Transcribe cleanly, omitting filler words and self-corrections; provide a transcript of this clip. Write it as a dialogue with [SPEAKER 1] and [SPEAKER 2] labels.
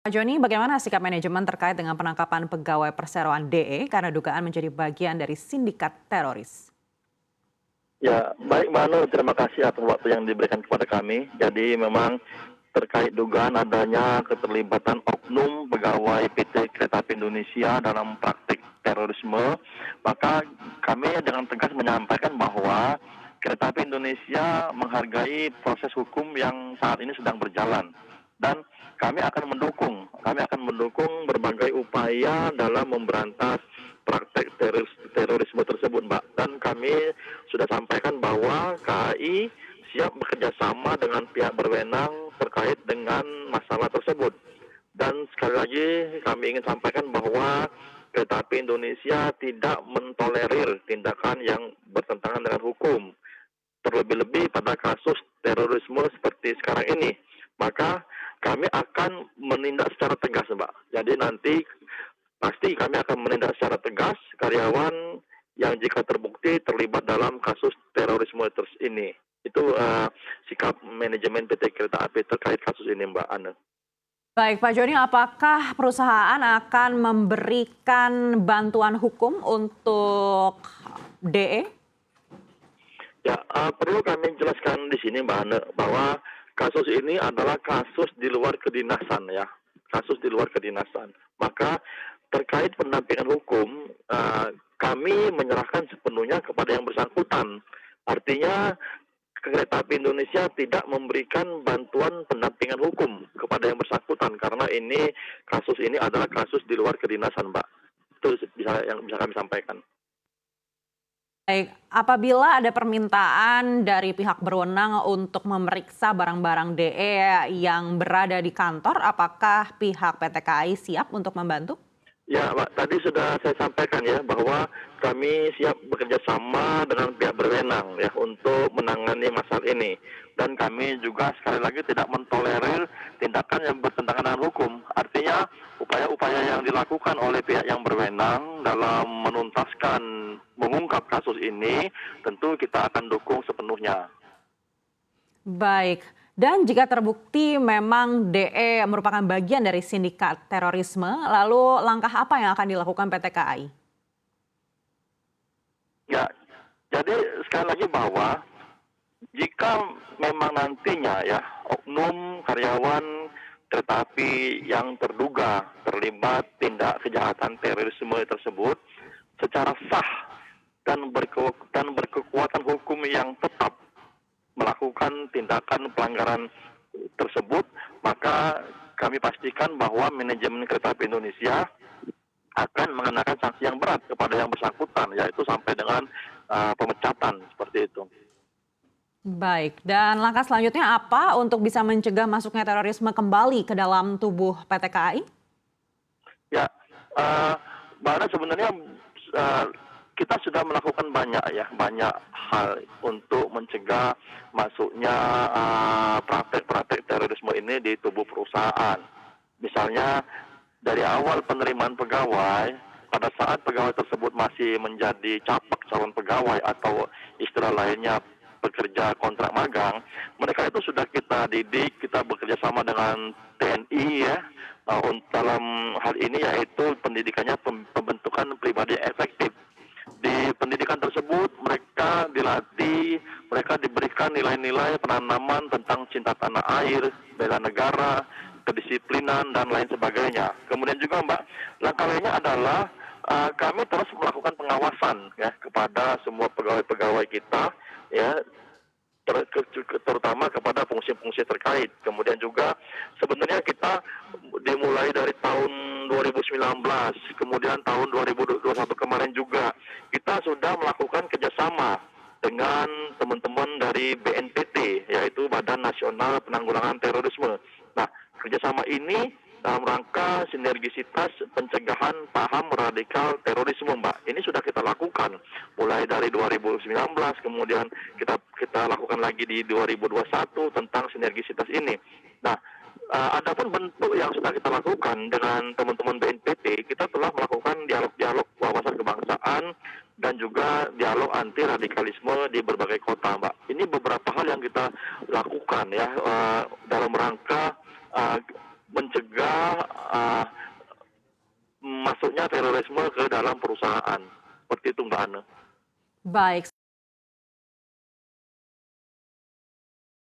[SPEAKER 1] Pak Joni, bagaimana sikap manajemen terkait dengan penangkapan pegawai perseroan DE karena dugaan menjadi bagian dari sindikat teroris?
[SPEAKER 2] Ya, baik Mbak Nur, terima kasih atas waktu yang diberikan kepada kami. Jadi memang terkait dugaan adanya keterlibatan oknum pegawai PT Kereta Api Indonesia dalam praktik terorisme, maka kami dengan tegas menyampaikan bahwa Kereta Api Indonesia menghargai proses hukum yang saat ini sedang berjalan. Dan kami akan mendukung berbagai upaya dalam memberantas praktek terorisme tersebut, Mbak. Dan kami sudah sampaikan bahwa KAI siap bekerja sama dengan pihak berwenang terkait dengan masalah tersebut. Dan sekali lagi kami ingin sampaikan bahwa Kereta Api Indonesia tidak mentolerir tindakan yang bertentangan dengan hukum. Terlebih-lebih pada kasus terorisme seperti sekarang ini. Maka kami akan menindak secara tegas, Mbak. Jadi nanti pasti kami akan menindak secara tegas karyawan yang jika terbukti terlibat dalam kasus terorisme ini. Itu sikap manajemen PT Kereta Api terkait kasus ini, Mbak Ana.
[SPEAKER 1] Baik, Pak Joni, apakah perusahaan akan memberikan bantuan hukum untuk DE?
[SPEAKER 2] Ya, perlu kami jelaskan di sini, Mbak Ana, bahwa kasus ini adalah kasus di luar kedinasan, ya. Kasus di luar kedinasan. Maka terkait pendampingan hukum, kami menyerahkan sepenuhnya kepada yang bersangkutan. Artinya Kereta Api Indonesia tidak memberikan bantuan pendampingan hukum kepada yang bersangkutan karena kasus ini adalah kasus di luar kedinasan, Mbak. Itu yang bisa kami sampaikan.
[SPEAKER 1] Baik, apabila ada permintaan dari pihak berwenang untuk memeriksa barang-barang DE yang berada di kantor, apakah pihak PT KAI siap untuk membantu?
[SPEAKER 2] Ya, Pak, tadi sudah saya sampaikan ya bahwa kami siap bekerja sama dengan pihak berwenang ya untuk menangani masalah ini. Dan kami juga sekali lagi tidak mentolerir tindakan yang bertentangan dengan hukum. Artinya upaya-upaya yang dilakukan oleh pihak yang berwenang dalam mengungkap kasus ini tentu kita akan dukung sepenuhnya.
[SPEAKER 1] Baik, dan jika terbukti memang DE merupakan bagian dari sindikat terorisme, lalu langkah apa yang akan dilakukan PT KAI?
[SPEAKER 2] Ya, jadi sekali lagi bahwa jika memang nantinya ya oknum karyawan kereta api yang terduga terlibat tindak kejahatan terorisme tersebut secara sah dan berkekuatan hukum yang tetap melakukan tindakan pelanggaran tersebut, maka kami pastikan bahwa manajemen Kereta Api Indonesia akan mengenakan sanksi yang berat kepada yang bersangkutan, yaitu sampai dengan pemecatan seperti itu.
[SPEAKER 1] Baik, dan langkah selanjutnya apa untuk bisa mencegah masuknya terorisme kembali ke dalam tubuh PT KAI?
[SPEAKER 2] Ya, Mbak sebenarnya kita sudah melakukan banyak hal untuk mencegah masuknya praktek-praktek terorisme ini di tubuh perusahaan. Misalnya dari awal penerimaan pegawai, pada saat pegawai tersebut masih menjadi capak calon pegawai atau istilah lainnya pekerja kontrak magang, mereka itu sudah kita didik, kita bekerja sama dengan TNI ya, dalam hal ini yaitu pendidikannya pembentukan pribadi efektif. Di pendidikan tersebut mereka dilatih, mereka diberikan nilai-nilai penanaman tentang cinta tanah air, bela negara, kedisiplinan dan lain sebagainya. Kemudian juga Mbak, langkah lainnya adalah kami terus melakukan pengawasan ya kepada semua pegawai-pegawai kita ya, terutama kepada fungsi-fungsi terkait. Kemudian juga sebenarnya kita dimulai dari tahun 2019, kemudian tahun 2021 kemarin juga kita sudah melakukan kerjasama dengan teman-teman dari BNPT, yaitu Badan Nasional Penanggulangan Terorisme. Nah, kerjasama ini dalam rangka sinergisitas pencegahan paham radikal terorisme, Mbak. Ini sudah kita lakukan mulai dari 2019, kemudian kita lakukan lagi di 2021 tentang sinergisitas ini. Nah, adapun bentuk yang sudah kita lakukan dengan teman-teman BNPT, kita telah melakukan dialog-dialog wawasan kebangsaan dan juga dialog anti radikalisme di berbagai kota, Mbak. Ini beberapa hal yang kita lakukan ya dalam rangka mencegah masuknya terorisme ke dalam perusahaan. Seperti itu Mbak Ane.
[SPEAKER 1] Baik.